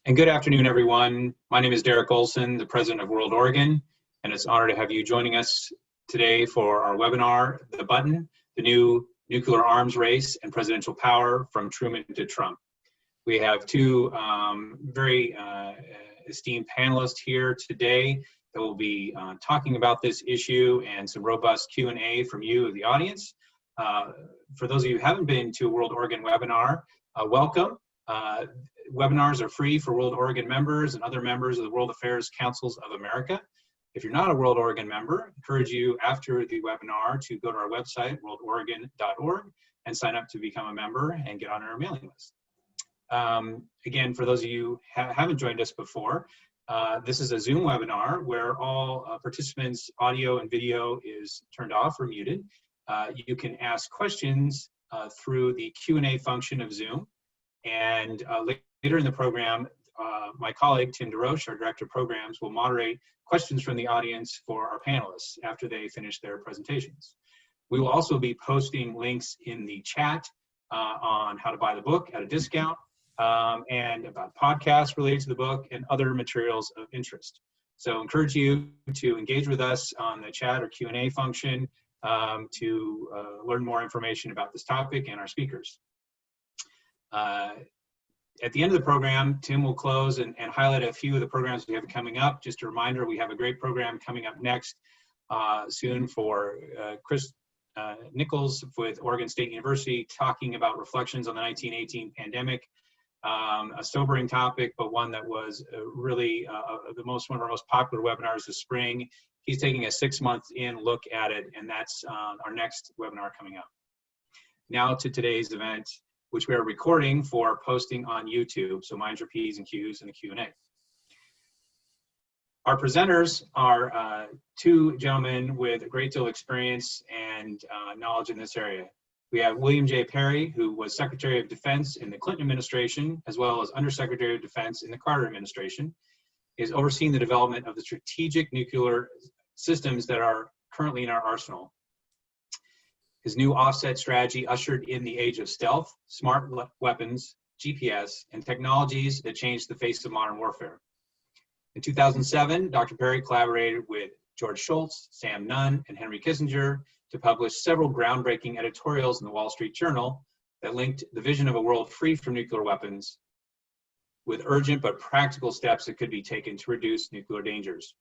And good afternoon, everyone. My name is Derek Olson, the president of World Oregon, and it's an honor to have you joining us today for our webinar, The Button, the New Nuclear Arms Race and Presidential Power from Truman to Trump. We have two very esteemed panelists here today that will be talking about this issue and some robust Q&A from you, the audience. For those of you who haven't been to a World Oregon webinar, welcome. Webinars are free for World Oregon members and other members of the World Affairs Councils of America. If you're not a World Oregon member, I encourage you after the webinar to go to our website, worldoregon.org, and sign up to become a member and get on our mailing list. Again, for those of you who haven't joined us before, this is a Zoom webinar where all participants' audio and video is turned off or muted. You can ask questions through the Q&A function of Zoom. And later in the program, my colleague, Tim DeRoche, our Director of Programs, will moderate questions from the audience for our panelists after they finish their presentations. We will also be posting links in the chat on how to buy the book at a discount and about podcasts related to the book and other materials of interest. So I encourage you to engage with us on the chat or Q&A function to learn more information about this topic and our speakers. At the end of the program, Tim will close and highlight a few of the programs we have coming up. Just a reminder, we have a great program coming up next soon for Chris Nichols with Oregon State University, talking about reflections on the 1918 pandemic. A sobering topic, but one that was really one of our most popular webinars this spring. He's taking a 6-month-in look at it, and that's our next webinar coming up. Now to today's event, which we are recording for posting on YouTube. So mind your P's and Q's in the Q&A. Our presenters are two gentlemen with a great deal of experience and knowledge in this area. We have William J. Perry, who was Secretary of Defense in the Clinton administration, as well as Undersecretary of Defense in the Carter administration. He has overseen the development of the strategic nuclear systems that are currently in our arsenal. His new offset strategy ushered in the age of stealth, smart weapons, GPS, and technologies that changed the face of modern warfare. In 2007, Dr. Perry collaborated with George Shultz, Sam Nunn, and Henry Kissinger to publish several groundbreaking editorials in the Wall Street Journal that linked the vision of a world free from nuclear weapons with urgent but practical steps that could be taken to reduce nuclear dangers.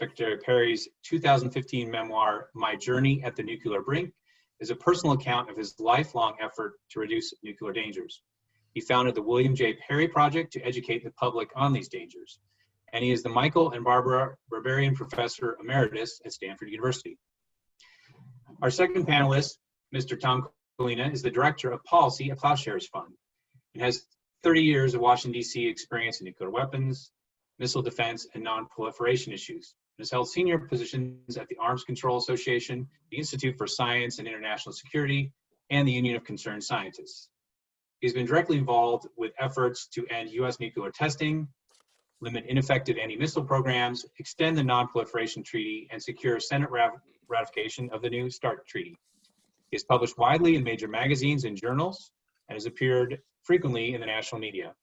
Secretary Perry's 2015 memoir, My Journey at the Nuclear Brink, is a personal account of his lifelong effort to reduce nuclear dangers. He founded the William J. Perry Project to educate the public on these dangers. And he is the Michael and Barbara Barbarian Professor Emeritus at Stanford University. Our second panelist, Mr. Tom Kalina, is the Director of Policy at Plowshares Fund and has 30 years of Washington, D.C. experience in nuclear weapons, missile defense, and non-proliferation issues. Has held senior positions at the Arms Control Association, the Institute for Science and International Security, and the Union of Concerned Scientists. He's been directly involved with efforts to end U.S. nuclear testing, limit ineffective anti-missile programs, extend the Non-Proliferation Treaty, and secure Senate ratification of the New START Treaty. He has published widely in major magazines and journals and has appeared frequently in the national media.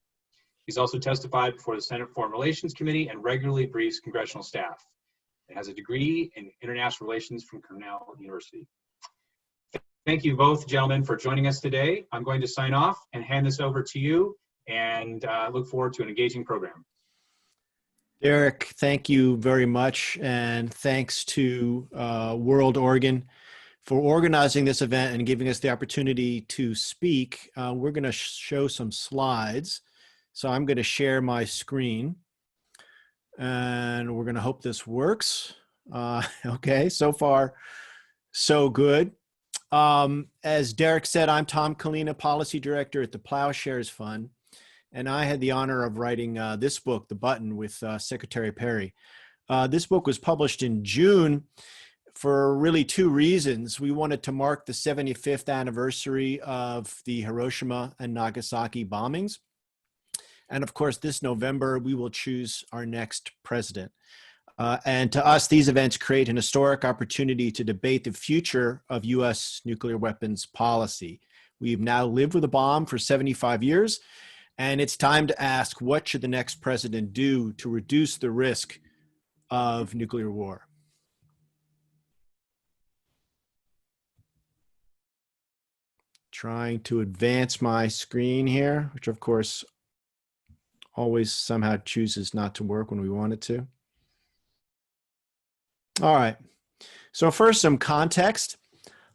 He's also testified before the Senate Foreign Relations Committee and regularly briefs congressional staff. He has a degree in international relations from Cornell University. Thank you both, gentlemen, for joining us today. I'm going to sign off and hand this over to you and look forward to an engaging program. Derek, thank you very much. And thanks to World Oregon for organizing this event and giving us the opportunity to speak. We're going to show some slides. So I'm going to share my screen. And we're going to hope this works. Okay, so far, so good. As Derek said, I'm Tom Kalina, Policy Director at the Plowshares Fund. And I had the honor of writing this book, The Button, with Secretary Perry. This book was published in June for really two reasons. We wanted to mark the 75th anniversary of the Hiroshima and Nagasaki bombings. And of course, this November, we will choose our next president. And to us, these events create an historic opportunity to debate the future of U.S. nuclear weapons policy. We've now lived with a bomb for 75 years. And it's time to ask, what should the next president do to reduce the risk of nuclear war? Trying to advance my screen here, which of course always somehow chooses not to work when we want it to. All right. So first, some context.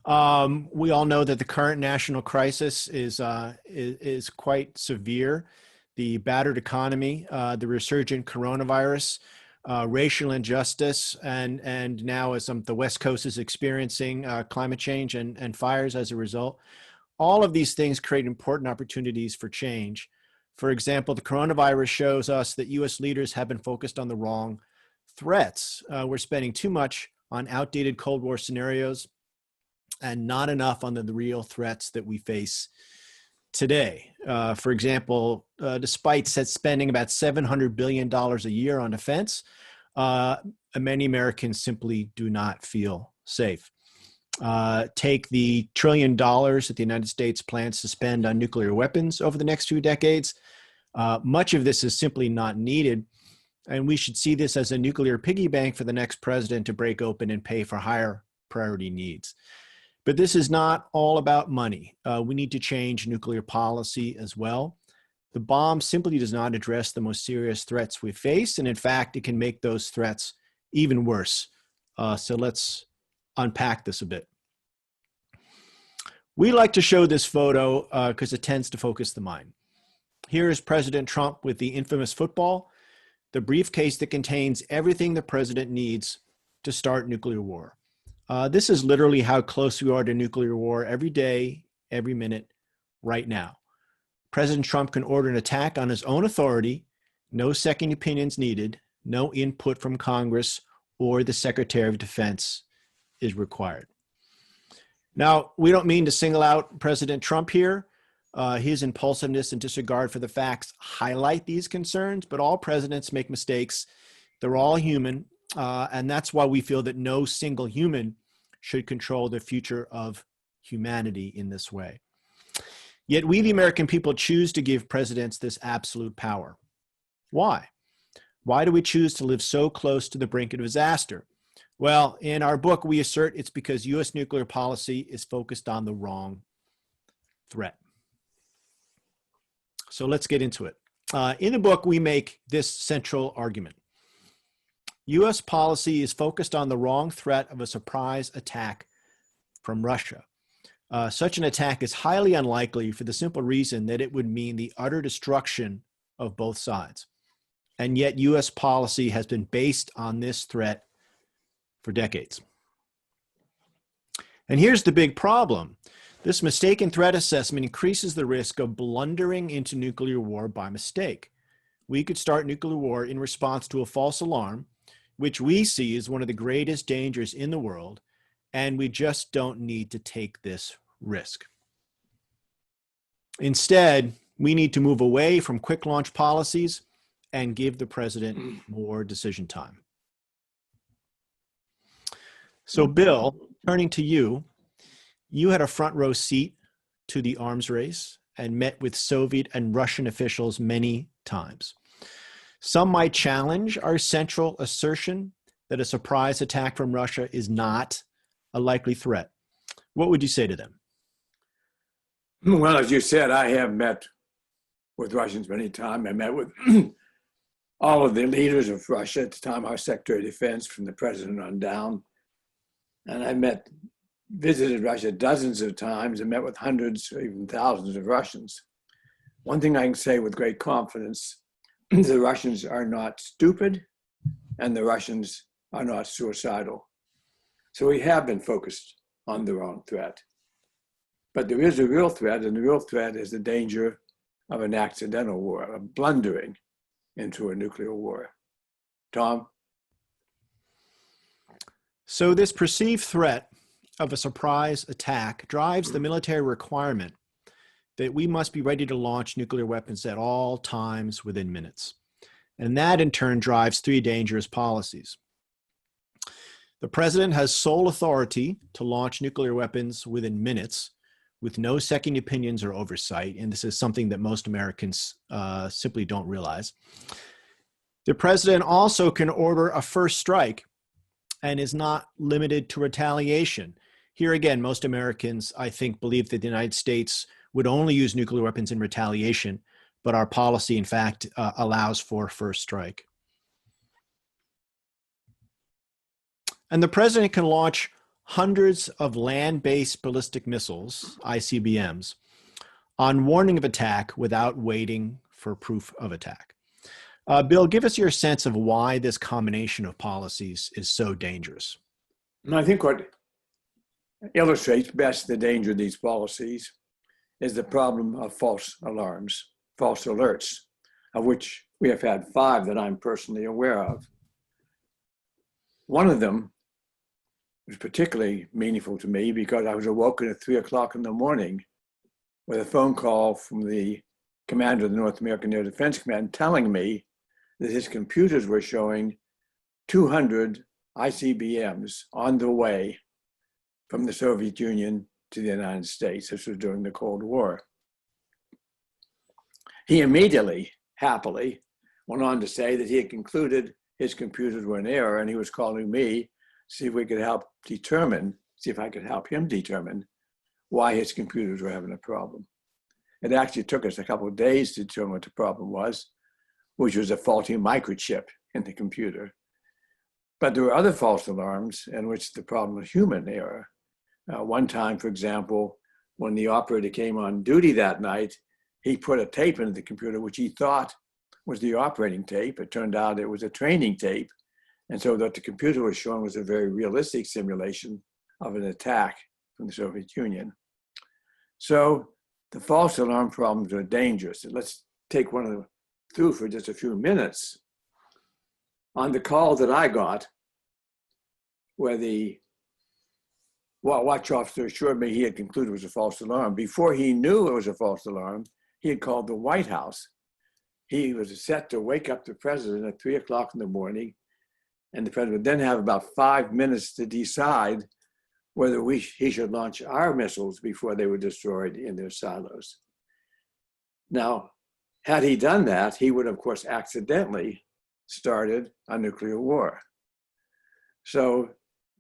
We all know that the current national crisis is quite severe. The battered economy, the resurgent coronavirus, racial injustice, and now as the West Coast is experiencing climate change and fires as a result. All of these things create important opportunities for change. For example, the coronavirus shows us that U.S. leaders have been focused on the wrong threats. We're spending too much on outdated Cold War scenarios and not enough on the real threats that we face today. For example, despite spending about $700 billion a year on defense, many Americans simply do not feel safe. Take the $1 trillion that the United States plans to spend on nuclear weapons over the next few decades. Much of this is simply not needed. And we should see this as a nuclear piggy bank for the next president to break open and pay for higher priority needs. But this is not all about money. We need to change nuclear policy as well. The bomb simply does not address the most serious threats we face. And in fact, it can make those threats even worse. So let's unpack this a bit. We like to show this photo because it tends to focus the mind. Here is President Trump with the infamous football, the briefcase that contains everything the president needs to start nuclear war. This is literally how close we are to nuclear war every day, every minute, right now. President Trump can order an attack on his own authority, no second opinions needed, no input from Congress or the Secretary of Defense is required. Now, we don't mean to single out President Trump here. His impulsiveness and disregard for the facts highlight these concerns, but all presidents make mistakes. They're all human, and that's why we feel that no single human should control the future of humanity in this way. Yet we, the American people, choose to give presidents this absolute power. Why? Why do we choose to live so close to the brink of disaster? Well, in our book, we assert it's because U.S. nuclear policy is focused on the wrong threat. So let's get into it. In the book, we make this central argument. U.S. policy is focused on the wrong threat of a surprise attack from Russia. Such an attack is highly unlikely for the simple reason that it would mean the utter destruction of both sides. And yet U.S. policy has been based on this threat for decades. And here's the big problem. This mistaken threat assessment increases the risk of blundering into nuclear war by mistake. We could start nuclear war in response to a false alarm, which we see as one of the greatest dangers in the world, and we just don't need to take this risk. Instead, we need to move away from quick launch policies and give the president more decision time. So Bill, turning to you, you had a front row seat to the arms race and met with Soviet and Russian officials many times. Some might challenge our central assertion that a surprise attack from Russia is not a likely threat. What would you say to them? Well, as you said, I have met with Russians many times. I met with all of the leaders of Russia at the time, our Secretary of Defense, from the president on down. And I visited Russia dozens of times and met with hundreds or even thousands of Russians. One thing I can say with great confidence, the Russians are not stupid and the Russians are not suicidal. So we have been focused on the wrong threat. But there is a real threat, and the real threat is the danger of an accidental war, of blundering into a nuclear war. Tom? So this perceived threat of a surprise attack drives the military requirement that we must be ready to launch nuclear weapons at all times within minutes. And that in turn drives three dangerous policies. The president has sole authority to launch nuclear weapons within minutes, with no second opinions or oversight, and this is something that most Americans simply don't realize. The president also can order a first strike and is not limited to retaliation. Here again, most Americans, I think, believe that the United States would only use nuclear weapons in retaliation, but our policy, in fact, allows for first strike. And the president can launch hundreds of land-based ballistic missiles, ICBMs, on warning of attack without waiting for proof of attack. Bill, give us your sense of why this combination of policies is so dangerous. And I think what illustrates best the danger of these policies is the problem of false alarms, false alerts, of which we have had 5 that I'm personally aware of. One of them was particularly meaningful to me because I was awoken at 3 o'clock in the morning with a phone call from the commander of the North American Air Defense Command telling me that his computers were showing 200 ICBMs on the way from the Soviet Union to the United States. This was during the Cold War. He immediately, happily, went on to say that he had concluded his computers were in error, and he was calling me to see if we could see if I could help him determine why his computers were having a problem. It actually took us a couple of days to determine what the problem was, which was a faulty microchip in the computer. But there were other false alarms in which the problem was human error. One time, for example, when the operator came on duty that night, he put a tape into the computer which he thought was the operating tape. It turned out it was a training tape. And so what the computer was showing was a very realistic simulation of an attack from the Soviet Union. So the false alarm problems are dangerous. And let's take one of them through for just a few minutes. On the call that I got, where the watch officer assured me he had concluded it was a false alarm, before he knew it was a false alarm, he had called the White House. He was set to wake up the president at 3 o'clock in the morning, and the president would then have about 5 minutes to decide whether he should launch our missiles before they were destroyed in their silos. Now, had he done that, he would, of course, accidentally started a nuclear war. So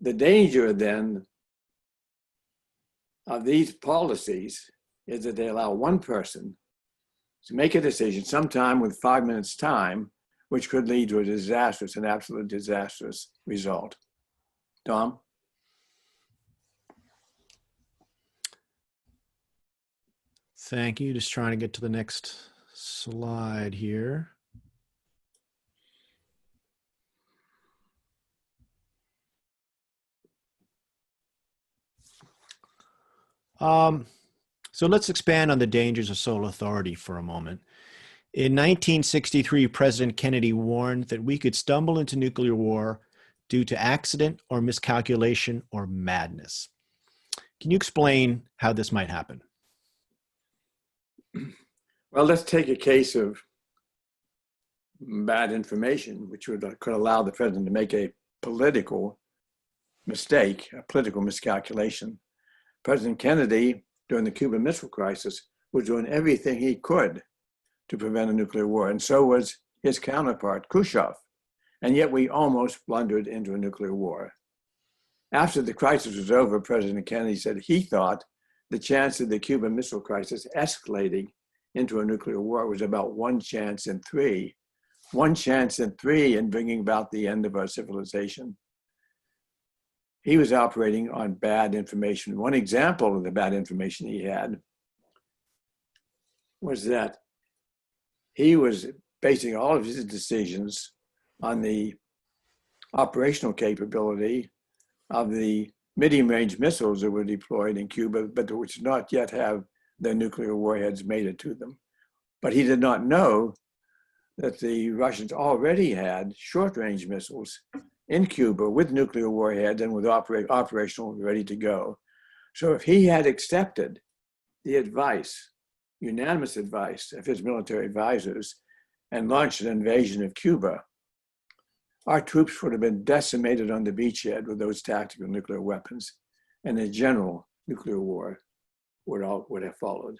the danger then of these policies is that they allow one person to make a decision sometime with 5 minutes time, which could lead to an absolute disastrous result. Tom? Thank you. Just trying to get to the next slide here. So let's expand on the dangers of sole authority for a moment. In 1963, President Kennedy warned that we could stumble into nuclear war due to accident or miscalculation or madness. Can you explain how this might happen? Well, let's take a case of bad information, which could allow the president to make a political mistake, a political miscalculation. President Kennedy, during the Cuban Missile Crisis, was doing everything he could to prevent a nuclear war, and so was his counterpart, Khrushchev. And yet we almost blundered into a nuclear war. After the crisis was over, President Kennedy said he thought the chance of the Cuban Missile Crisis escalating into a nuclear war was about 1 chance in 3. 1 chance in 3 in bringing about the end of our civilization. He was operating on bad information. One example of the bad information he had was that he was basing all of his decisions on the operational capability of the medium-range missiles that were deployed in Cuba, but which did not yet have their nuclear warheads mated to them. But he did not know that the Russians already had short-range missiles in Cuba with nuclear warheads and with operational ready to go. So if he had accepted the advice, unanimous advice of his military advisors and launched an invasion of Cuba, our troops would have been decimated on the beachhead with those tactical nuclear weapons and a general nuclear war would have followed.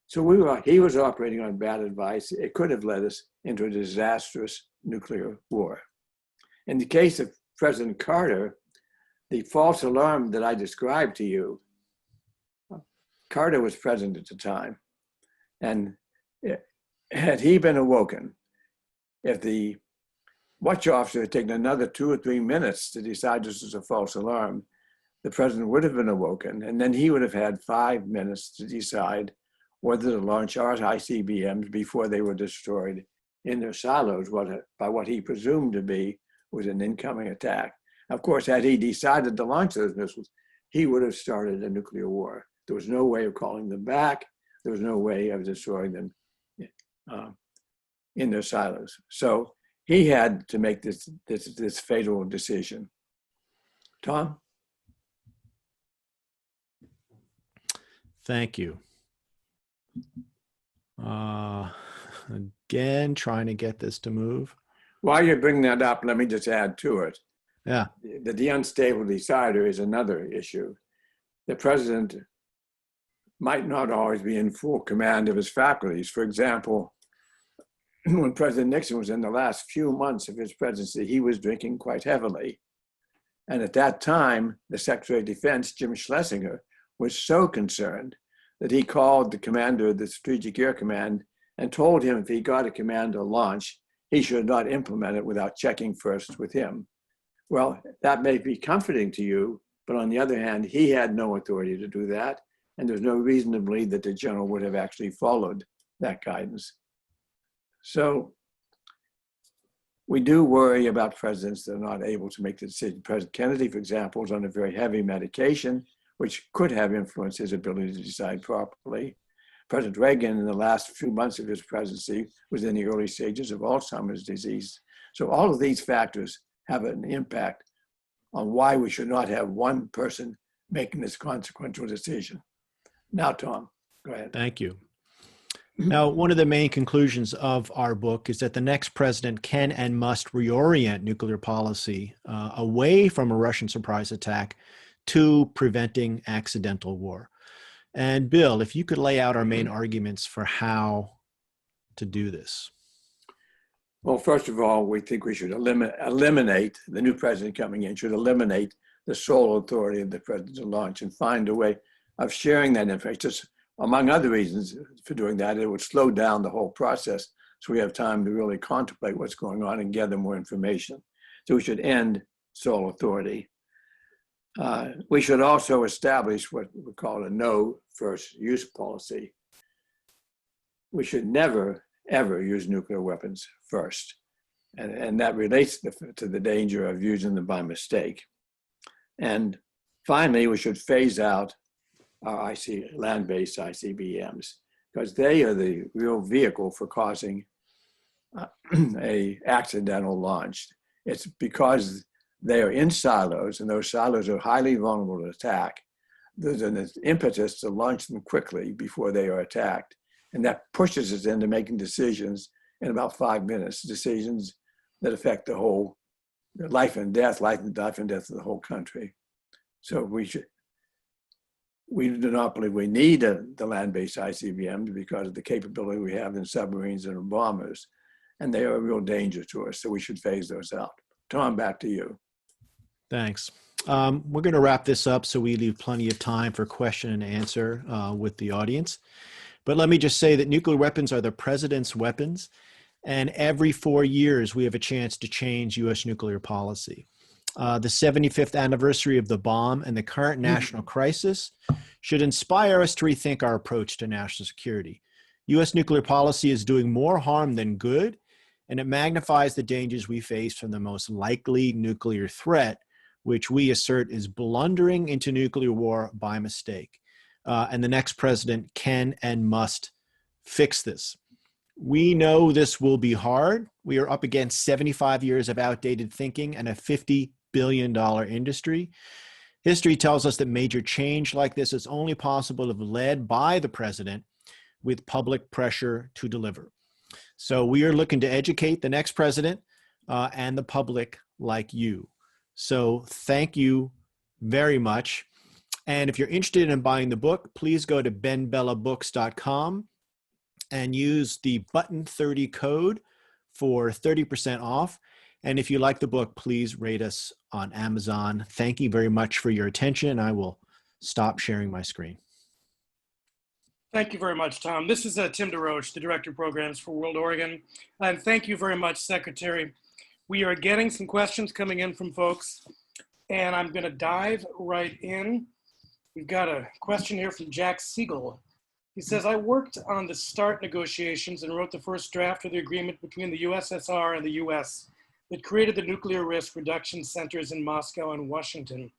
So he was operating on bad advice. It could have led us into a disastrous nuclear war. In the case of President Carter, the false alarm that I described to you, Carter was president at the time. And had he been awoken, if the watch officer had taken another 2 or 3 minutes to decide this was a false alarm, the president would have been awoken, and then he would have had 5 minutes to decide whether to launch our ICBMs before they were destroyed in their silos by what he presumed to be was an incoming attack. Of course, had he decided to launch those missiles, he would have started a nuclear war. There was no way of calling them back. There was no way of destroying them in their silos. So he had to make this fatal decision. Tom? Thank you. Again, trying to get this to move. While you're bringing that up, let me just add to it. Yeah. The unstable decider is another issue. The president might not always be in full command of his faculties. For example, when President Nixon was in the last few months of his presidency, he was drinking quite heavily. And at that time, the Secretary of Defense, Jim Schlesinger, was so concerned that he called the commander of the Strategic Air Command and told him if he got a command to launch, he should not implement it without checking first with him. Well, that may be comforting to you, but on the other hand, he had no authority to do that, and there's no reason to believe that the general would have actually followed that guidance. So we do worry about presidents that are not able to make the decision. President Kennedy, for example, was on a very heavy medication, which could have influenced his ability to decide properly. President Reagan, in the last few months of his presidency, was in the early stages of Alzheimer's disease. So all of these factors have an impact on why we should not have one person making this consequential decision. Now, Tom, go ahead. Thank you. Now, one of the main conclusions of our book is that the next president can and must reorient nuclear policy away from a Russian surprise attack to preventing accidental war. And Bill, if you could lay out our main arguments for how to do this. Well, first of all, we think we should eliminate, the new president coming in should eliminate the sole authority of the president to launch and find a way of sharing that information. Just among other reasons for doing that, it would slow down the whole process so we have time to really contemplate what's going on and gather more information. So we should end sole authority. We should also establish what we call a no first use policy. We should never, ever use nuclear weapons first. And that relates to the danger of using them by mistake. And finally, we should phase out our land-based ICBMs because they are the real vehicle for causing a accidental launch. It's because they are in silos, and those silos are highly vulnerable to attack. There's an impetus to launch them quickly before they are attacked. And that pushes us into making decisions in about 5 minutes, decisions that affect the whole life and death of the whole country. So we do not believe we need the land-based ICBMs because of the capability we have in submarines and bombers, and they are a real danger to us, so we should phase those out. Tom, back to you. Thanks. We're going to wrap this up so we leave plenty of time for question and answer with the audience. But let me just say that nuclear weapons are the president's weapons, and every 4 years we have a chance to change U.S. nuclear policy. The 75th anniversary of the bomb and the current national crisis should inspire us to rethink our approach to national security. U.S. nuclear policy is doing more harm than good, and it magnifies the dangers we face from the most likely nuclear threat, which we assert is blundering into nuclear war by mistake. And the next president can and must fix this. We know this will be hard. We are up against 75 years of outdated thinking and a $50 billion industry. History tells us that major change like this is only possible if led by the president with public pressure to deliver. So we are looking to educate the next president and the public like you. So thank you very much. And if you're interested in buying the book, please go to benbellabooks.com and use the button 30 code for 30% off. And if you like the book, please rate us on Amazon. Thank you very much for your attention. I will stop sharing my screen. Thank you very much, Tom. This is Tim DeRoche, the Director of Programs for World Oregon. And thank you very much, Secretary. We are getting some questions coming in from folks, and I'm going to dive right in. We've got a question here from Jack Siegel. He says, I worked on the START negotiations and wrote the first draft of the agreement between the USSR and the US that created the nuclear risk reduction centers in Moscow and Washington.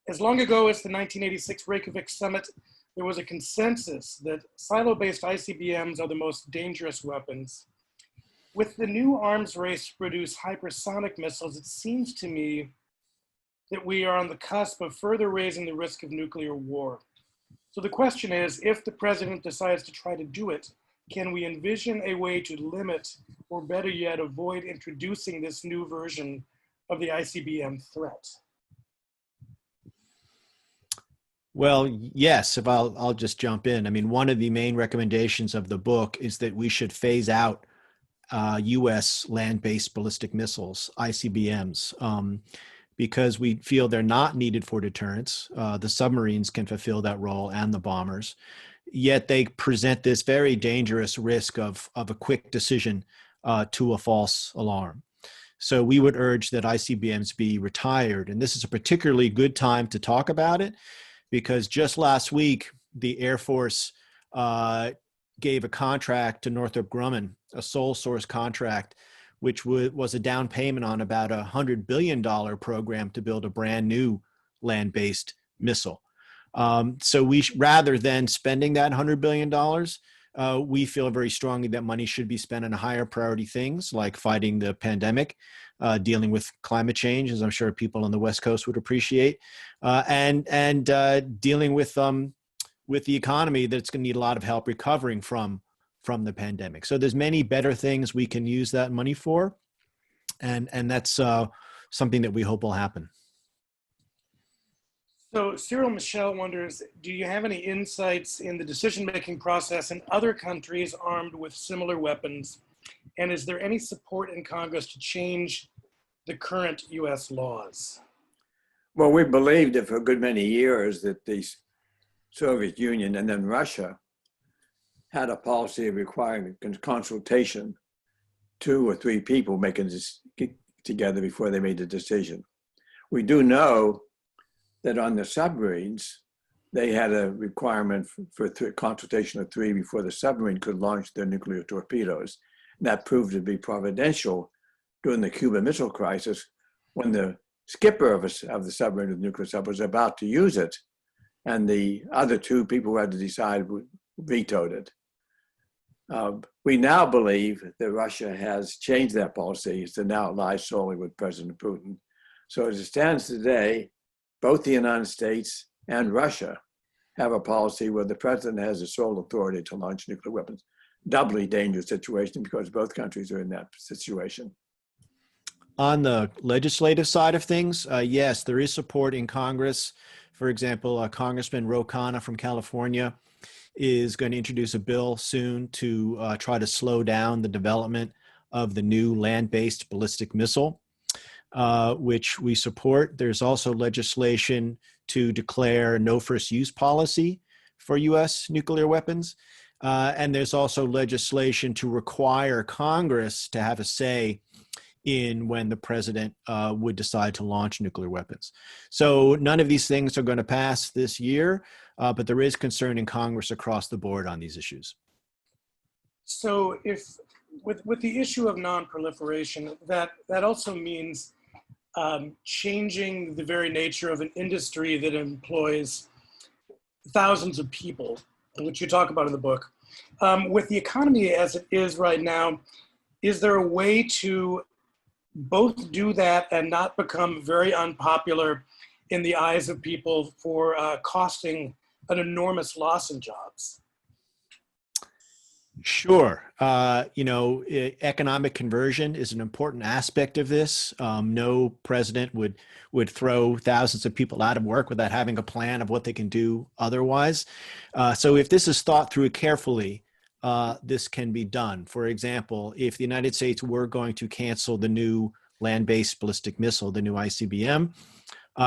As long ago as the 1986 Reykjavik summit, there was a consensus that silo-based ICBMs are the most dangerous weapons. With the new arms race to produce hypersonic missiles, it seems to me that we are on the cusp of further raising the risk of nuclear war. So the question is, if the president decides to try to do it, can we envision a way to limit, or better yet, avoid introducing this new version of the ICBM threat? Well, yes, if I'll just jump in. I mean, one of the main recommendations of the book is that we should phase out U.S. land-based ballistic missiles, ICBMs, because we feel they're not needed for deterrence. The submarines can fulfill that role and the bombers, yet they present this very dangerous risk of a quick decision to a false alarm. So we would urge that ICBMs be retired. And this is a particularly good time to talk about it, because just last week, the Air Force gave a contract to Northrop Grumman, a sole source contract, which was a down payment on about a $100 billion program to build a brand new land-based missile. So rather than spending that $100 billion, we feel very strongly that money should be spent on higher priority things like fighting the pandemic, dealing with climate change, as I'm sure people on the West Coast would appreciate, and dealing with the economy that's going to need a lot of help recovering from the pandemic. So there's many better things we can use that money for, and that's something that we hope will happen. So Cyril Michel wonders, do you have any insights in the decision-making process in other countries armed with similar weapons? And is there any support in Congress to change the current US laws? Well, we believed it for a good many years that the Soviet Union and then Russia had a policy of requiring consultation, 2 or 3 people making this together before they made the decision. We do know that on the submarines, they had a requirement for consultation of 3 before the submarine could launch their nuclear torpedoes. And that proved to be providential during the Cuban Missile Crisis, when the skipper of the submarine with the nuclear sub was about to use it, and the other 2 people who had to decide vetoed it. We now believe that Russia has changed that policy, so now it lies solely with President Putin. So as it stands today, both the United States and Russia have a policy where the president has the sole authority to launch nuclear weapons. Doubly dangerous situation because both countries are in that situation. On the legislative side of things, yes, there is support in Congress. For example, Congressman Ro Khanna from California is going to introduce a bill soon to try to slow down the development of the new land-based ballistic missile, which we support. There's also legislation to declare no first use policy for U.S. nuclear weapons. And there's also legislation to require Congress to have a say in when the president would decide to launch nuclear weapons. So none of these things are going to pass this year, but there is concern in Congress across the board on these issues. So if with the issue of non-proliferation, that also means changing the very nature of an industry that employs thousands of people, which you talk about in the book. With the economy as it is right now, is there a way to both do that and not become very unpopular in the eyes of people for costing an enormous loss in jobs? Sure. Economic conversion is an important aspect of this. No president would throw thousands of people out of work without having a plan of what they can do otherwise. So if this is thought through carefully, this can be done. For example, if the United States were going to cancel the new land-based ballistic missile, the new ICBM,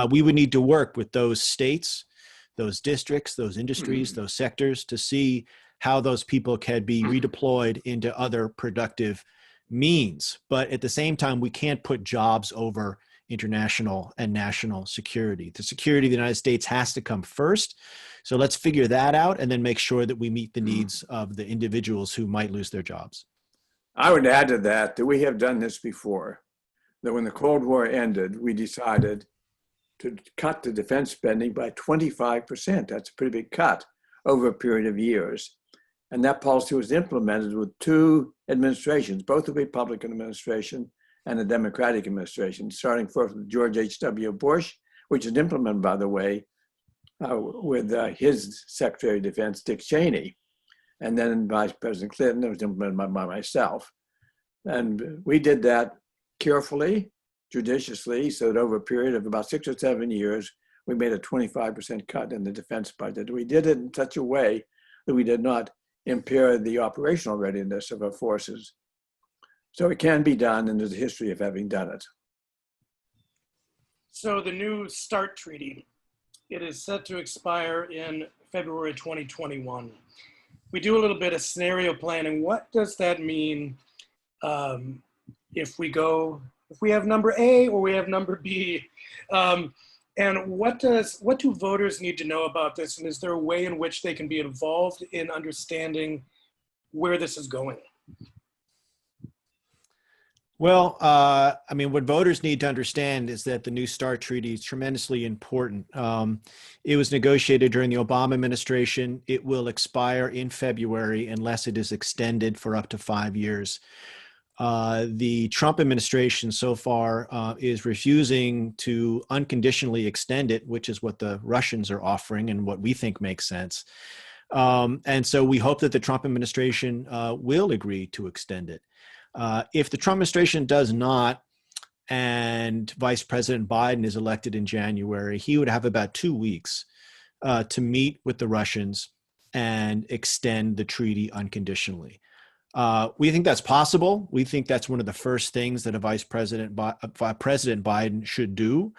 we would need to work with those states, those districts, those industries, those sectors to see how those people can be redeployed into other productive means. But at the same time, we can't put jobs over international and national security. The security of the United States has to come first. So let's figure that out and then make sure that we meet the needs of the individuals who might lose their jobs. I would add to that we have done this before, that when the Cold War ended, we decided to cut the defense spending by 25%. That's a pretty big cut over a period of years. And that policy was implemented with two administrations, both the Republican administration and the Democratic administration, starting first with George H.W. Bush, which was implemented, by the way, with his Secretary of Defense, Dick Cheney. And then Vice President Clinton, it was implemented by myself. And we did that carefully, judiciously, so that over a period of about 6 or 7 years, we made a 25% cut in the defense budget. We did it in such a way that we did not impair the operational readiness of our forces. So it can be done, and there's a history of having done it. So the new START treaty, it is set to expire in February 2021. We do a little bit of scenario planning. What does that mean if we have number A or we have number B? And what do voters need to know about this? And is there a way in which they can be involved in understanding where this is going? Well, what voters need to understand is that the New START treaty is tremendously important. It was negotiated during the Obama administration. It will expire in February unless it is extended for up to 5 years. The Trump administration so far is refusing to unconditionally extend it, which is what the Russians are offering and what we think makes sense. And so we hope that the Trump administration will agree to extend it. If the Trump administration does not, and Vice President Biden is elected in January, he would have about 2 weeks to meet with the Russians and extend the treaty unconditionally. We think that's possible. We think that's one of the first things that President Biden should do.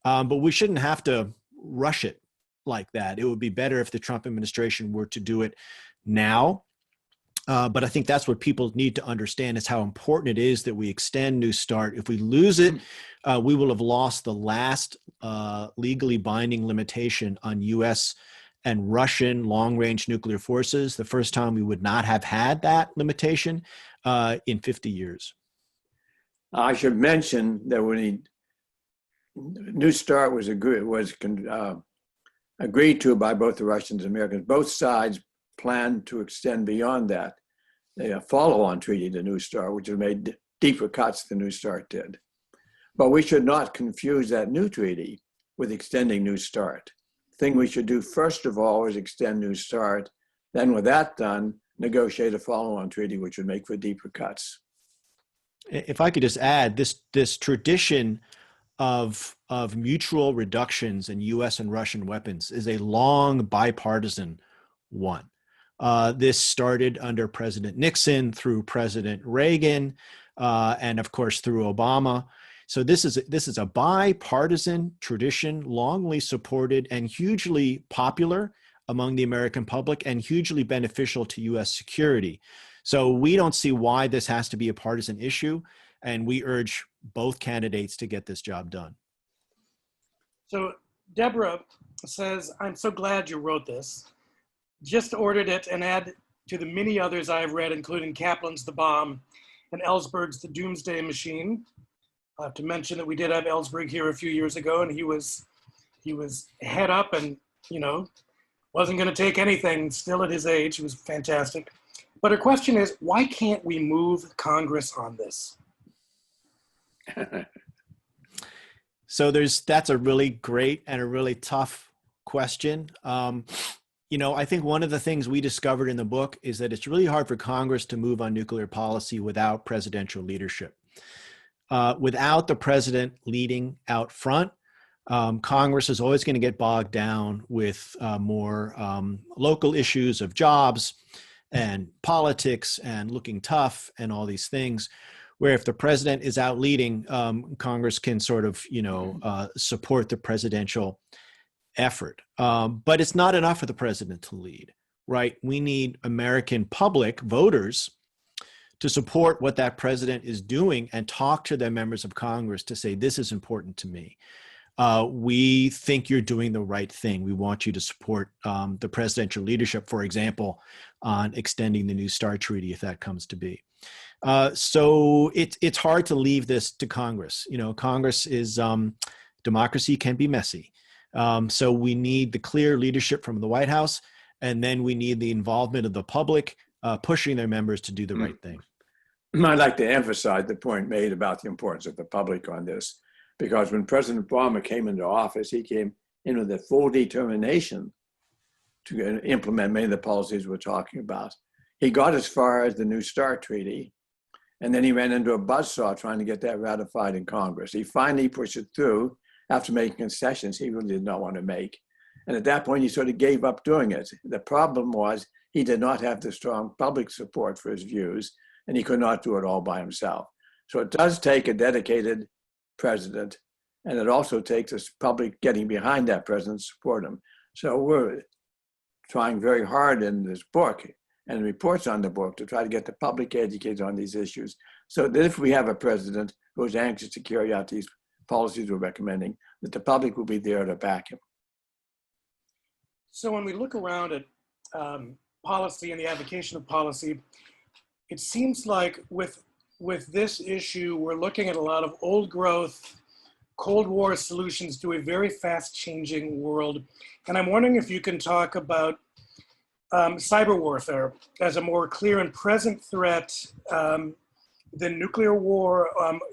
But we shouldn't have to rush it like that. It would be better if the Trump administration were to do it now. But I think that's what people need to understand is how important it is that we extend New START. If we lose it, we will have lost the last legally binding limitation on U.S. and Russian long-range nuclear forces, the first time we would not have had that limitation in 50 years. I should mention that when New START was agreed to by both the Russians and Americans, both sides planned to extend beyond that a follow-on treaty to New START, which has made deeper cuts than New START did. But we should not confuse that new treaty with extending New START. The thing we should do first of all is extend New START. Then with that done, negotiate a follow-on treaty, which would make for deeper cuts. If I could just add, this tradition of mutual reductions in U.S. and Russian weapons is a long bipartisan one. This started under President Nixon, through President Reagan, and of course through Obama. So this is a bipartisan tradition, longly supported and hugely popular among the American public and hugely beneficial to U.S. security. So we don't see why this has to be a partisan issue, and we urge both candidates to get this job done. So Deborah says, I'm so glad you wrote this. Just ordered it and add to the many others I've read, including Kaplan's The Bomb and Ellsberg's The Doomsday Machine. I have to mention that we did have Ellsberg here a few years ago, and he was head up and, wasn't going to take anything still at his age. He was fantastic. But her question is, why can't we move Congress on this? So that's a really great and a really tough question. I think one of the things we discovered in the book is that it's really hard for Congress to move on nuclear policy without presidential leadership. Without the president leading out front, Congress is always going to get bogged down with more local issues of jobs and politics and looking tough and all these things, where if the president is out leading, Congress can sort of, support the presidential effort. But it's not enough for the president to lead, right? We need American public voters to support what that president is doing and talk to their members of Congress to say, this is important to me. We think you're doing the right thing. We want you to support the presidential leadership, for example, on extending the New START treaty, if that comes to be. So it's hard to leave this to Congress. Congress is, democracy can be messy. So we need the clear leadership from the White House, and then we need the involvement of the public pushing their members to do the right thing. I'd like to emphasize the point made about the importance of the public on this, because when President Obama came into office, he came in with a full determination to implement many of the policies we're talking about. He got as far as the New START treaty, and then he ran into a buzzsaw trying to get that ratified in Congress. He finally pushed it through after making concessions he really did not want to make. And at that point, he sort of gave up doing it. The problem was he did not have the strong public support for his views, and he could not do it all by himself. So it does take a dedicated president, and it also takes the public getting behind that president to support him. So we're trying very hard in this book and reports on the book to try to get the public educated on these issues, so that if we have a president who is anxious to carry out these policies we're recommending, that the public will be there to back him. So when we look around at policy and the advocation of policy, it seems like with this issue, we're looking at a lot of old growth, Cold War solutions to a very fast changing world. And I'm wondering if you can talk about cyber warfare as a more clear and present threat than nuclear war,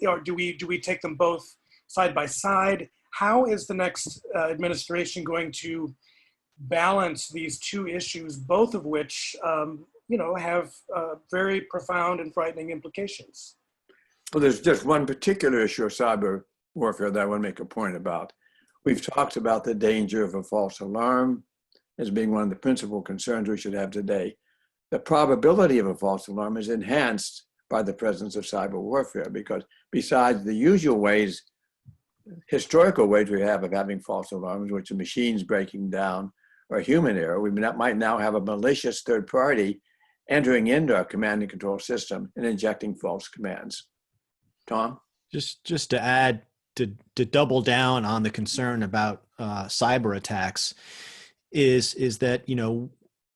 or do we take them both side by side? How is the next administration going to balance these two issues, both of which have very profound and frightening implications? Well, there's just one particular issue of cyber warfare that I want to make a point about. We've talked about the danger of a false alarm as being one of the principal concerns we should have today. The probability of a false alarm is enhanced by the presence of cyber warfare, because besides the usual ways, historical ways we have of having false alarms, which are machines breaking down or human error, we might now have a malicious third party entering into our command and control system and injecting false commands. Tom? Just to add, to double down on the concern about cyber attacks, is that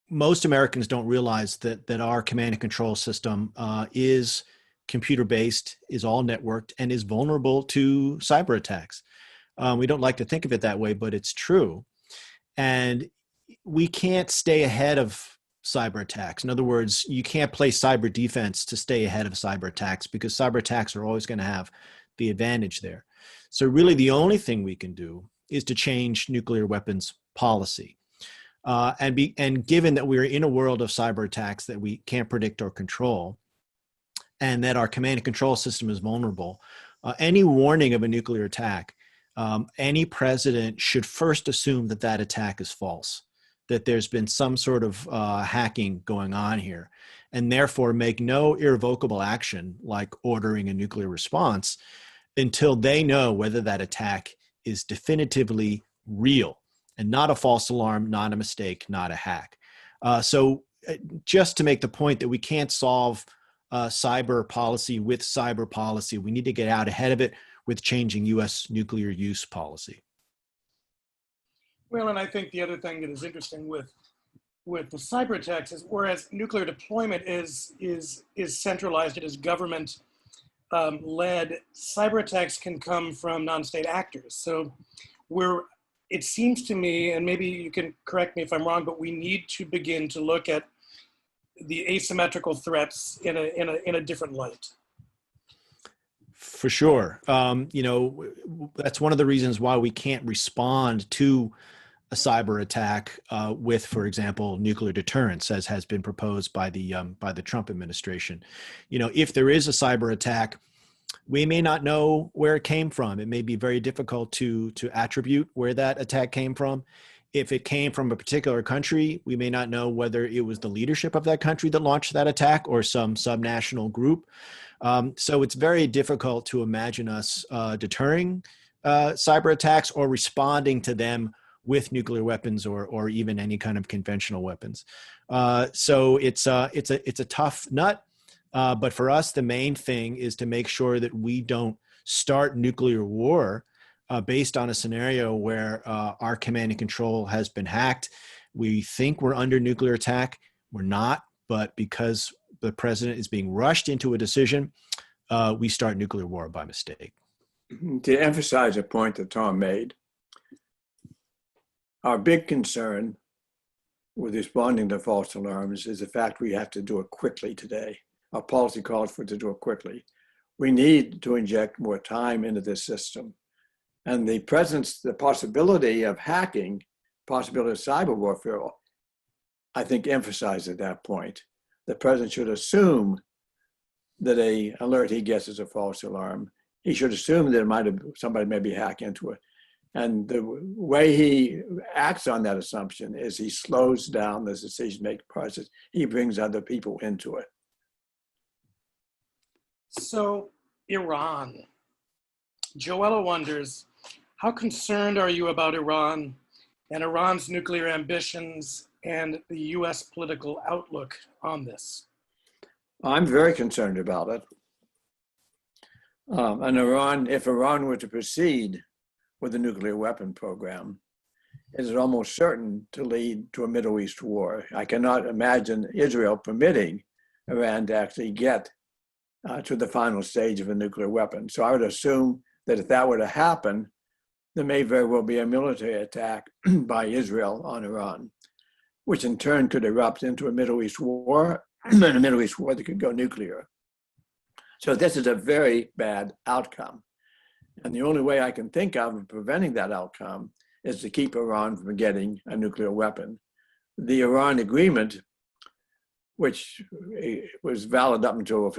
most Americans don't realize that our command and control system is computer-based, is all networked, and is vulnerable to cyber attacks. We don't like to think of it that way, but it's true. And we can't stay ahead of cyber attacks. In other words, you can't play cyber defense to stay ahead of cyber attacks, because cyber attacks are always going to have the advantage there. So really the only thing we can do is to change nuclear weapons policy. And given that we're in a world of cyber attacks that we can't predict or control, and that our command and control system is vulnerable, any warning of a nuclear attack, any president should first assume that that attack is false, that there's been some sort of hacking going on here, and therefore make no irrevocable action like ordering a nuclear response until they know whether that attack is definitively real and not a false alarm, not a mistake, not a hack. So just to make the point that we can't solve cyber policy with cyber policy, we need to get out ahead of it with changing U.S. nuclear use policy. Well, and I think the other thing that is interesting with the cyber attacks is, whereas nuclear deployment is centralized, it is government led, cyber attacks can come from non-state actors. So it seems to me, and maybe you can correct me if I'm wrong, but we need to begin to look at the asymmetrical threats in a different light. For sure. That's one of the reasons why we can't respond to a cyber attack with, for example, nuclear deterrence, as has been proposed by the Trump administration. If there is a cyber attack, we may not know where it came from. It may be very difficult to attribute where that attack came from. If it came from a particular country, we may not know whether it was the leadership of that country that launched that attack or some subnational group. So it's very difficult to imagine us deterring cyber attacks or responding to them with nuclear weapons or even any kind of conventional weapons. So it's a tough nut. But for us, the main thing is to make sure that we don't start nuclear war based on a scenario where our command and control has been hacked. We think we're under nuclear attack. We're not, but because the president is being rushed into a decision, we start nuclear war by mistake. To emphasize a point that Tom made, our big concern with responding to false alarms is the fact we have to do it quickly today. Our policy calls for it to do it quickly. We need to inject more time into this system. And the possibility of hacking, possibility of cyber warfare, I think emphasizes that point. The president should assume that an alert he gets is a false alarm. He should assume that somebody may be hacked into it. And the way he acts on that assumption is he slows down the decision-making process. He brings other people into it. So, Iran. Joella wonders, how concerned are you about Iran and Iran's nuclear ambitions and the U.S. political outlook on this? I'm very concerned about it. And if Iran were to proceed with the nuclear weapon program, it is almost certain to lead to a Middle East war. I cannot imagine Israel permitting Iran to actually get to the final stage of a nuclear weapon. So I would assume that if that were to happen, there may very well be a military attack by Israel on Iran, which in turn could erupt into a Middle East war, and a Middle East war that could go nuclear. So this is a very bad outcome. And the only way I can think of preventing that outcome is to keep Iran from getting a nuclear weapon. The Iran agreement, which was valid up until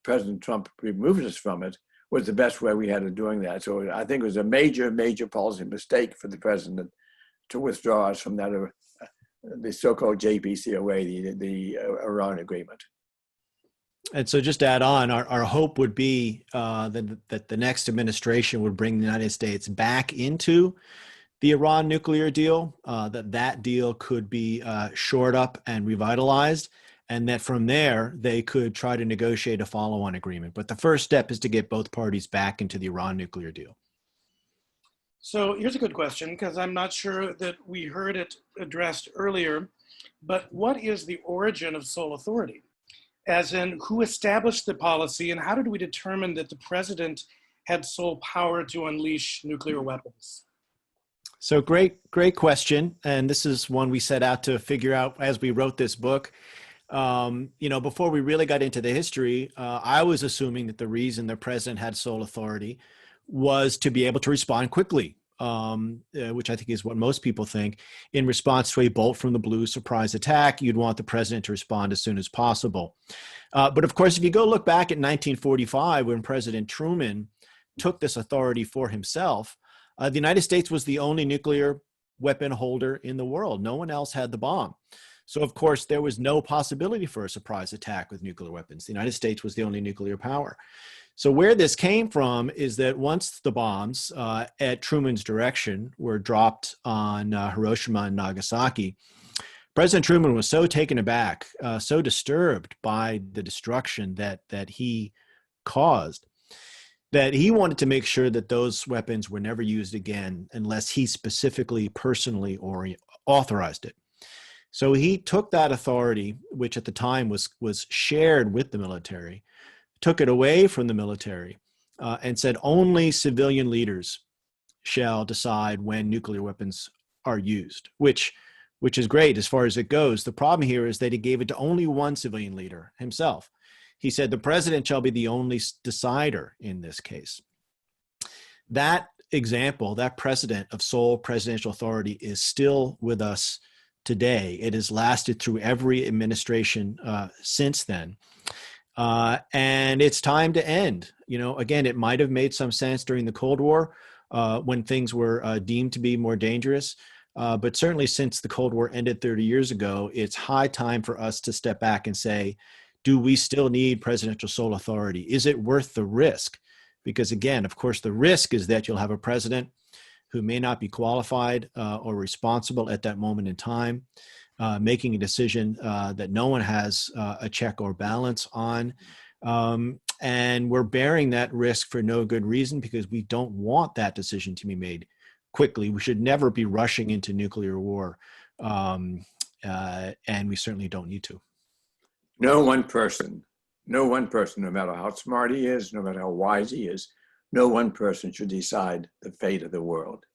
President Trump removed us from it, was the best way we had of doing that. So I think it was a major, major policy mistake for the president to withdraw us from that, the so-called JPCOA, the Iran agreement. And so just to add on, our hope would be that the next administration would bring the United States back into the Iran nuclear deal, that deal could be shored up and revitalized, and that from there they could try to negotiate a follow-on agreement. But the first step is to get both parties back into the Iran nuclear deal. So here's a good question, because I'm not sure that we heard it addressed earlier, but what is the origin of sole authority? As in, who established the policy, and how did we determine that the president had sole power to unleash nuclear weapons? So great question. And this is one we set out to figure out as we wrote this book. Before we really got into the history, I was assuming that the reason the president had sole authority was to be able to respond quickly, which I think is what most people think. In response to a bolt from the blue surprise attack, you'd want the president to respond as soon as possible. But of course, if you go look back at 1945, when President Truman took this authority for himself, the United States was the only nuclear weapon holder in the world. No one else had the bomb. So, of course, there was no possibility for a surprise attack with nuclear weapons. The United States was the only nuclear power. So where this came from is that once the bombs at Truman's direction were dropped on Hiroshima and Nagasaki, President Truman was so taken aback, so disturbed by the destruction that he caused, that he wanted to make sure that those weapons were never used again unless he specifically, personally, authorized it. So he took that authority, which at the time was shared with the military, took it away from the military, and said only civilian leaders shall decide when nuclear weapons are used, which is great as far as it goes. The problem here is that he gave it to only one civilian leader, himself. He said the president shall be the only decider in this case. That example, that precedent of sole presidential authority is still with us today. It has lasted through every administration since then. And it's time to end. Again, it might have made some sense during the Cold War when things were deemed to be more dangerous. But certainly since the Cold War ended 30 years ago, it's high time for us to step back and say, do we still need presidential sole authority? Is it worth the risk? Because again, of course, the risk is that you'll have a president who may not be qualified or responsible at that moment in time, making a decision that no one has a check or balance on. And we're bearing that risk for no good reason, because we don't want that decision to be made quickly. We should never be rushing into nuclear war. And we certainly don't need to. No one person, no matter how smart he is, no matter how wise he is, no one person should decide the fate of the world.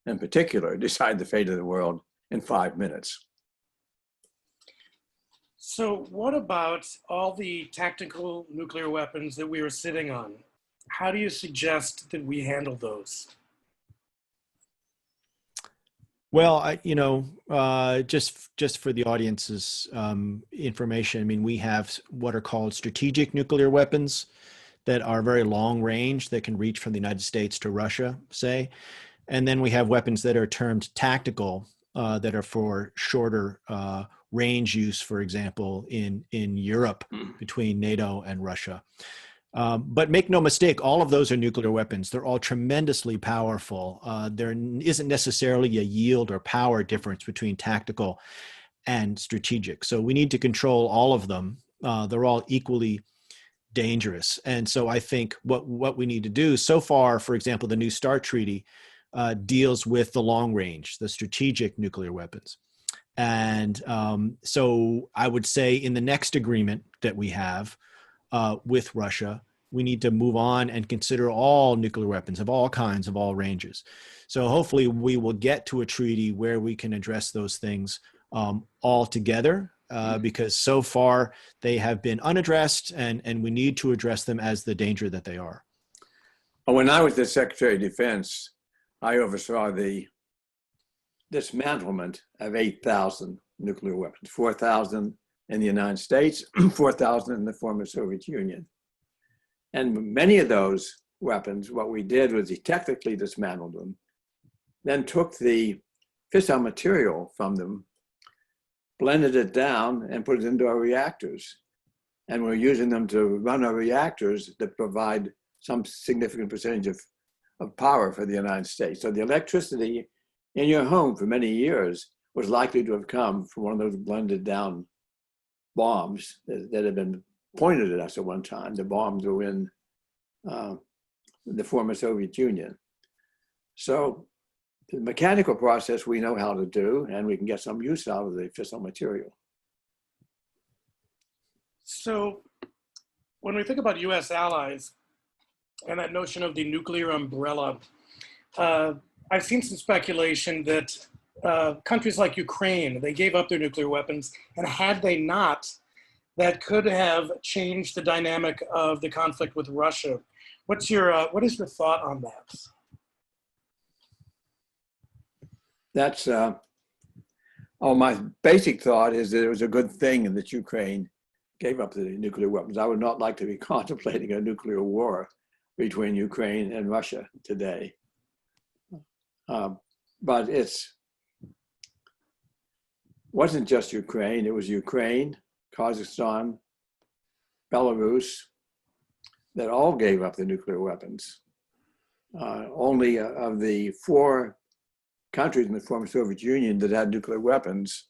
In particular, decide the fate of the world in 5 minutes. So what about all the tactical nuclear weapons that we are sitting on? How do you suggest that we handle those? Well, just for the audience's information, I mean, we have what are called strategic nuclear weapons that are very long range, that can reach from the United States to Russia, say. And then we have weapons that are termed tactical, that are for shorter range use, for example, in Europe between NATO and Russia. But make no mistake, all of those are nuclear weapons. They're all tremendously powerful. There isn't necessarily a yield or power difference between tactical and strategic. So we need to control all of them. They're all equally dangerous. And so I think what we need to do so far, for example, the New START Treaty deals with the long range, the strategic nuclear weapons. And so I would say in the next agreement that we have with Russia, we need to move on and consider all nuclear weapons of all kinds, of all ranges. So hopefully we will get to a treaty where we can address those things all together, because so far they have been unaddressed, and we need to address them as the danger that they are. When I was the Secretary of Defense, I oversaw the dismantlement of 8,000 nuclear weapons, 4,000 in the United States, 4,000 in the former Soviet Union. And many of those weapons, what we did was we technically dismantled them, then took the fissile material from them, blended it down, and put it into our reactors. And we're using them to run our reactors that provide some significant percentage of power for the United States. So the electricity in your home for many years was likely to have come from one of those blended down bombs that had been pointed at us at one time. The bombs were in the former Soviet Union. So the mechanical process we know how to do, and we can get some use out of the fissile material. So when we think about US allies and that notion of the nuclear umbrella, I've seen some speculation that countries like Ukraine, they gave up their nuclear weapons, and had they not, that could have changed the dynamic of the conflict with Russia. What is your thought on that? That's, my basic thought is that it was a good thing that Ukraine gave up the nuclear weapons. I would not like to be contemplating a nuclear war between Ukraine and Russia today. But wasn't just Ukraine, it was Ukraine, Kazakhstan, Belarus, that all gave up the nuclear weapons. Only of the 4 countries in the former Soviet Union that had nuclear weapons,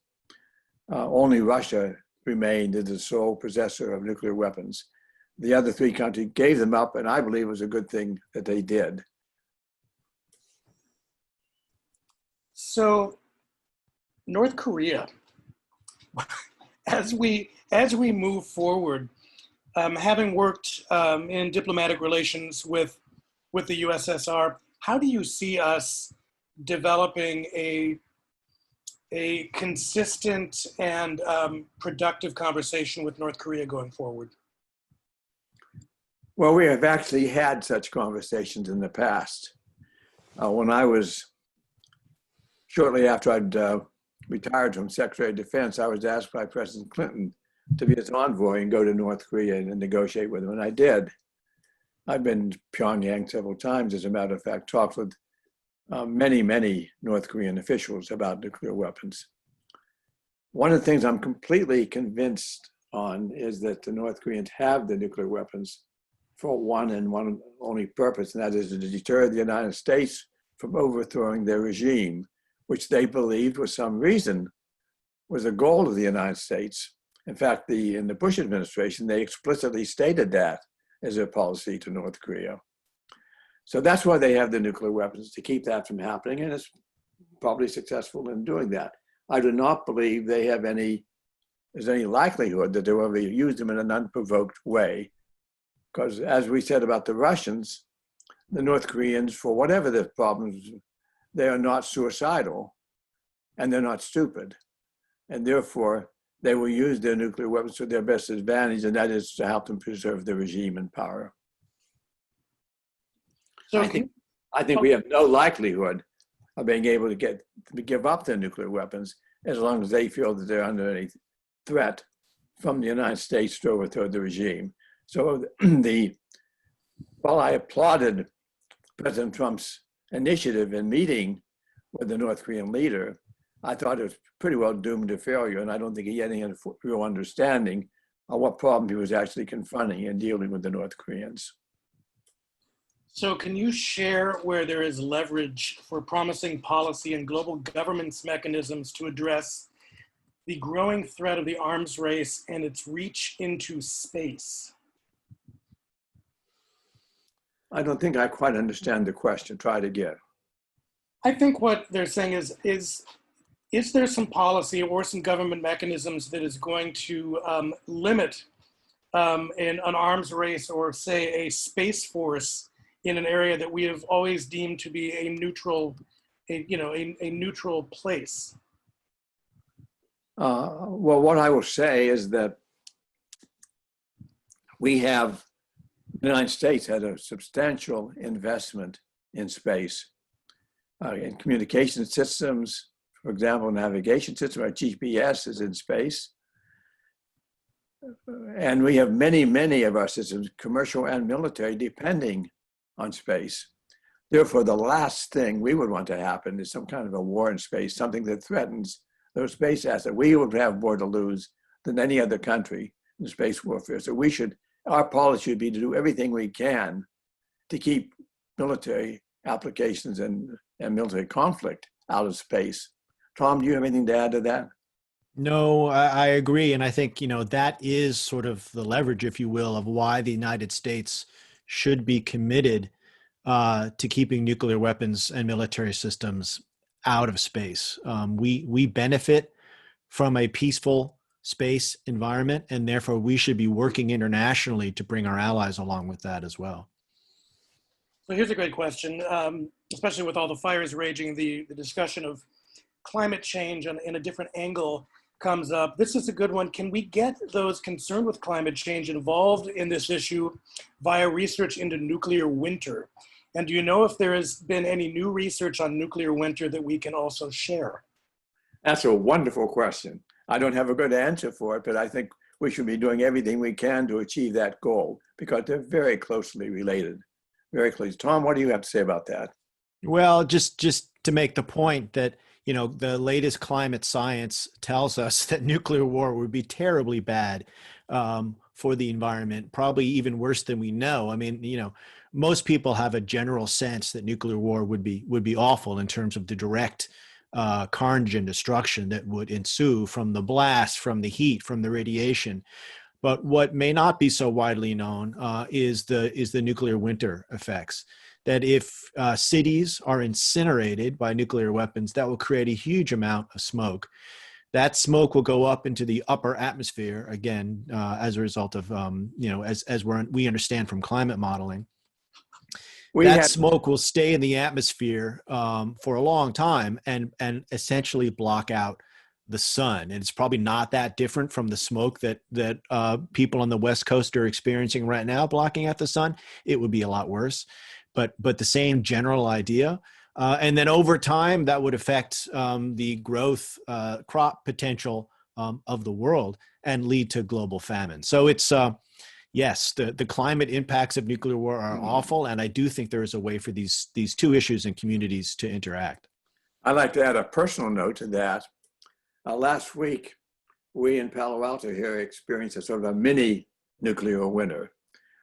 only Russia remained as the sole possessor of nuclear weapons. The other 3 countries gave them up, and I believe it was a good thing that they did. So North Korea, as we move forward, having worked in diplomatic relations with the USSR, how do you see us developing a consistent and productive conversation with North Korea going forward? Well, we have actually had such conversations in the past. When I was, shortly after I'd retired from Secretary of Defense, I was asked by President Clinton to be his envoy and go to North Korea and negotiate with him, and I did. I've been to Pyongyang several times, as a matter of fact, talked with many North Korean officials about nuclear weapons. One of the things I'm completely convinced on is that the North Koreans have the nuclear weapons for one and one only purpose, and that is to deter the United States from overthrowing their regime, which they believed for some reason was a goal of the United States. In fact, in the Bush administration, they explicitly stated that as their policy to North Korea. So that's why they have the nuclear weapons, to keep that from happening, and it's probably successful in doing that. I do not believe there's any likelihood that they will ever use them in an unprovoked way, because as we said about the Russians, the North Koreans, for whatever their problems, they are not suicidal and they're not stupid. And therefore, they will use their nuclear weapons to their best advantage, and that is to help them preserve the regime in power. So I think we have no likelihood of being able to give up their nuclear weapons as long as they feel that they're under any threat from the United States to overthrow the regime. So while I applauded President Trump's initiative in meeting with the North Korean leader, I thought it was pretty well doomed to failure, and I don't think he had any real understanding of what problem he was actually confronting in dealing with the North Koreans. So can you share where there is leverage for promising policy and global governance mechanisms to address the growing threat of the arms race and its reach into space? I don't think I quite understand the question. Try it again. I think what they're saying is there some policy or some government mechanisms that is going to limit an arms race, or say a space force in an area that we have always deemed to be a neutral place? Well, what I will say is that the United States had a substantial investment in space, in communication systems. For example, navigation system, our GPS is in space. And we have many of our systems, commercial and military, depending on space. Therefore, the last thing we would want to happen is some kind of a war in space, something that threatens those space assets. We would have more to lose than any other country in space warfare. So our policy should be to do everything we can to keep military applications and military conflict out of space. Tom, do you have anything to add to that? No, I agree. And I think, that is sort of the leverage, if you will, of why the United States should be committed to keeping nuclear weapons and military systems out of space. We benefit from a peaceful space environment, and therefore we should be working internationally to bring our allies along with that as well. So here's a great question, especially with all the fires raging, the discussion of climate change in a different angle comes up. This is a good one. Can we get those concerned with climate change involved in this issue via research into nuclear winter? And do you know if there has been any new research on nuclear winter that we can also share? That's a wonderful question. I don't have a good answer for it, but I think we should be doing everything we can to achieve that goal, because they're very closely related, very close. Tom, what do you have to say about that? Well, just to make the point that, the latest climate science tells us that nuclear war would be terribly bad for the environment, probably even worse than we know. I mean, most people have a general sense that nuclear war would be awful in terms of the direct carnage and destruction that would ensue from the blast, from the heat, from the radiation. But what may not be so widely known is the nuclear winter effects. That if cities are incinerated by nuclear weapons, that will create a huge amount of smoke. That smoke will go up into the upper atmosphere again as a result of as we understand from climate modeling. Smoke will stay in the atmosphere for a long time and essentially block out the sun. And it's probably not that different from the smoke that people on the West Coast are experiencing right now, blocking out the sun. It would be a lot worse. But the same general idea. And then over time, that would affect the growth crop potential of the world and lead to global famine. So it's, yes, the climate impacts of nuclear war are awful. And I do think there is a way for these two issues and communities to interact. I'd like to add a personal note to that. Last week, we in Palo Alto here experienced a sort of a mini nuclear winter.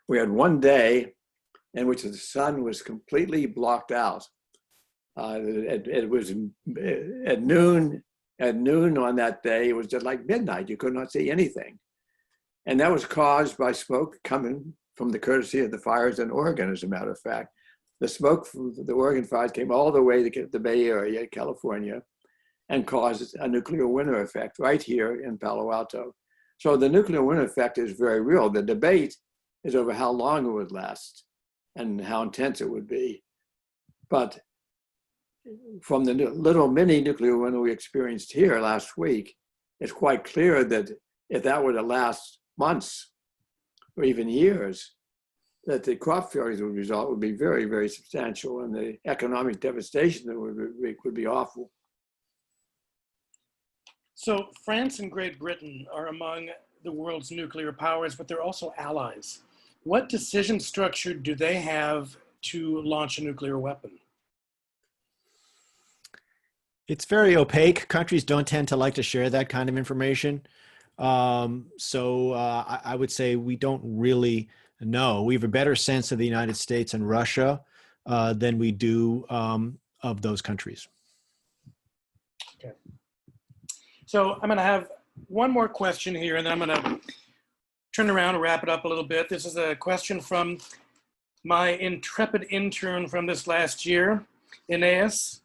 We had one day in which the sun was completely blocked out. It was at noon on that day. It was just like midnight. You could not see anything. And that was caused by smoke coming from the courtesy of the fires in Oregon, as a matter of fact. The smoke from the Oregon fires came all the way to the Bay Area, California, and caused a nuclear winter effect right here in Palo Alto. So the nuclear winter effect is very real. The debate is over how long it would last and how intense it would be. But from the little mini nuclear winter we experienced here last week, it's quite clear that if that were to last months or even years, that the crop failures would be very, very substantial, and the economic devastation that would be awful. So France and Great Britain are among the world's nuclear powers, but they're also allies. What decision structure do they have to launch a nuclear weapon? It's very opaque. Countries don't tend to like to share that kind of information. So I would say we don't really know. We have a better sense of the United States and Russia than we do of those countries. Okay. So I'm going to have one more question here, and then I'm going to turn around and wrap it up a little bit. This is a question from my intrepid intern from this last year, Aeneas.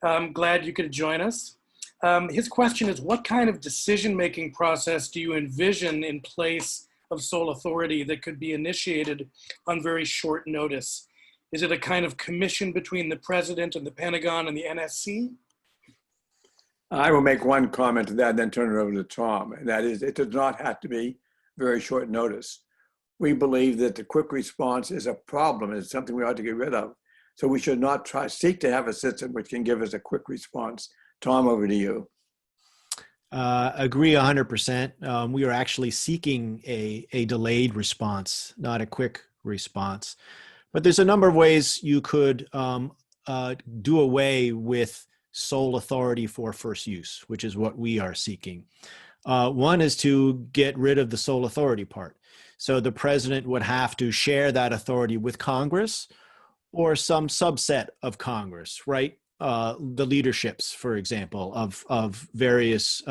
I'm glad you could join us. His question is, what kind of decision-making process do you envision in place of sole authority that could be initiated on very short notice? Is it a kind of commission between the president and the Pentagon and the NSC? I will make one comment to that and then turn it over to Tom. And that is, it does not have to be very short notice. We believe that the quick response is a problem. It's something we ought to get rid of. So we should not seek to have a system which can give us a quick response. Tom, over to you. Agree 100%. We are actually seeking a delayed response, not a quick response. But there's a number of ways you could do away with sole authority for first use, which is what we are seeking. One is to get rid of the sole authority part. So the president would have to share that authority with Congress or some subset of Congress, right? The leaderships, for example, of various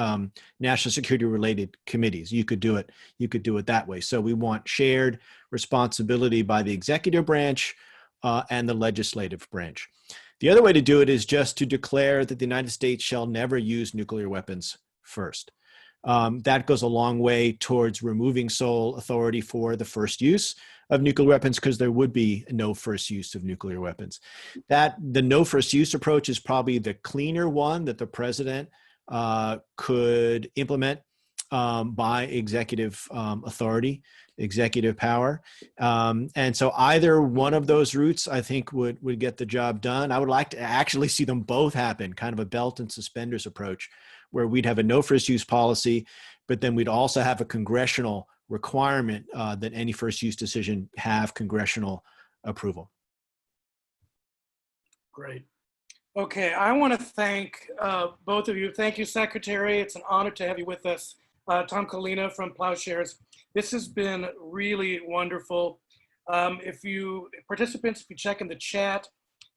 national security related committees. You could do it that way. So we want shared responsibility by the executive branch and the legislative branch. The other way to do it is just to declare that the United States shall never use nuclear weapons first. That goes a long way towards removing sole authority for the first use of nuclear weapons, because there would be no first use of nuclear weapons. The no first use approach is probably the cleaner one that the president could implement by executive authority, executive power. And so either one of those routes, I think, would get the job done. I would like to actually see them both happen, kind of a belt and suspenders approach, where we'd have a no first use policy, but then we'd also have a congressional requirement that any first use decision have congressional approval. Great. Okay, I want to thank both of you. Thank you, Secretary. It's an honor to have you with us. Tom Kalina from Plowshares. This has been really wonderful. Participants, if you check in the chat,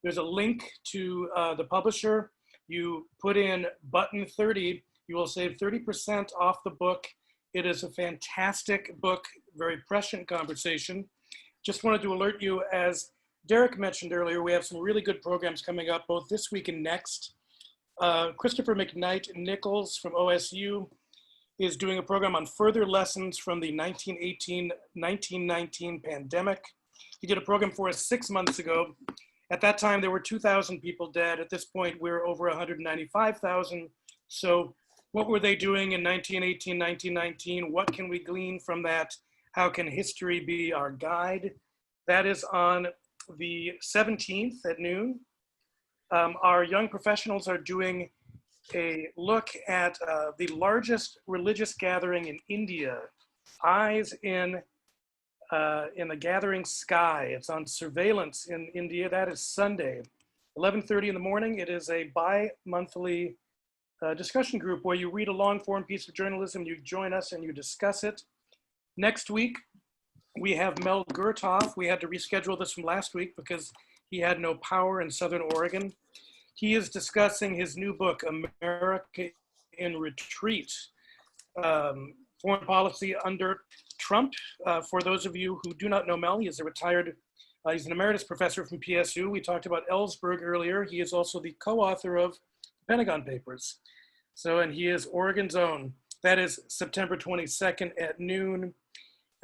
there's a link to the publisher. You put in button 30, you will save 30% off the book. It is a fantastic book, very prescient conversation. Just wanted to alert you, as Derek mentioned earlier, we have some really good programs coming up both this week and next. Christopher McKnight Nichols from OSU is doing a program on further lessons from the 1918-1919 pandemic. He did a program for us 6 months ago. At that time, there were 2,000 people dead. At this point, we're over 195,000. So what were they doing in 1918, 1919? What can we glean from that? How can history be our guide? That is on the 17th at noon. Our young professionals are doing a look at the largest religious gathering in India, Eyes in the Gathering Sky. It's on surveillance in India. That is Sunday, 11:30 in the morning. It is a bi-monthly discussion group where you read a long-form piece of journalism, you join us and you discuss it. Next week, we have Mel Gertoff. We had to reschedule this from last week because he had no power in Southern Oregon. He is discussing his new book, America in Retreat, Foreign Policy Under Trump. For those of you who do not know Mel, he is a retired, he's an emeritus professor from PSU. We talked about Ellsberg earlier. He is also the co-author of the Pentagon Papers. So, and he is Oregon's own. That is September 22nd at noon.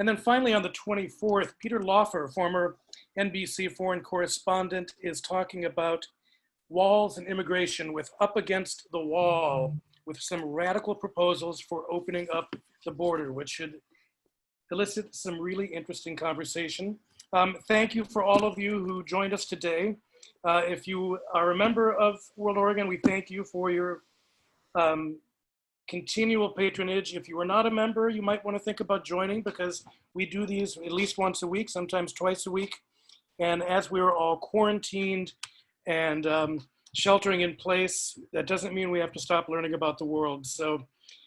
And then finally on the 24th, Peter Lawfer, former NBC foreign correspondent, is talking about walls and immigration with Up Against the Wall, with some radical proposals for opening up the border, which should elicit some really interesting conversation. Thank you for all of you who joined us today. If you are a member of World Oregon, we thank you for your continual patronage. If you are not a member, you might want to think about joining, because we do these at least once a week, sometimes twice a week. And as we are all quarantined and sheltering in place, that doesn't mean we have to stop learning about the world. So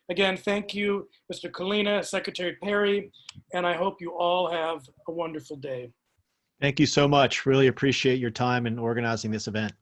again, thank you, Mr. Kalina, Secretary Perry, and I hope you all have a wonderful day. Thank you so much. Really appreciate your time in organizing this event.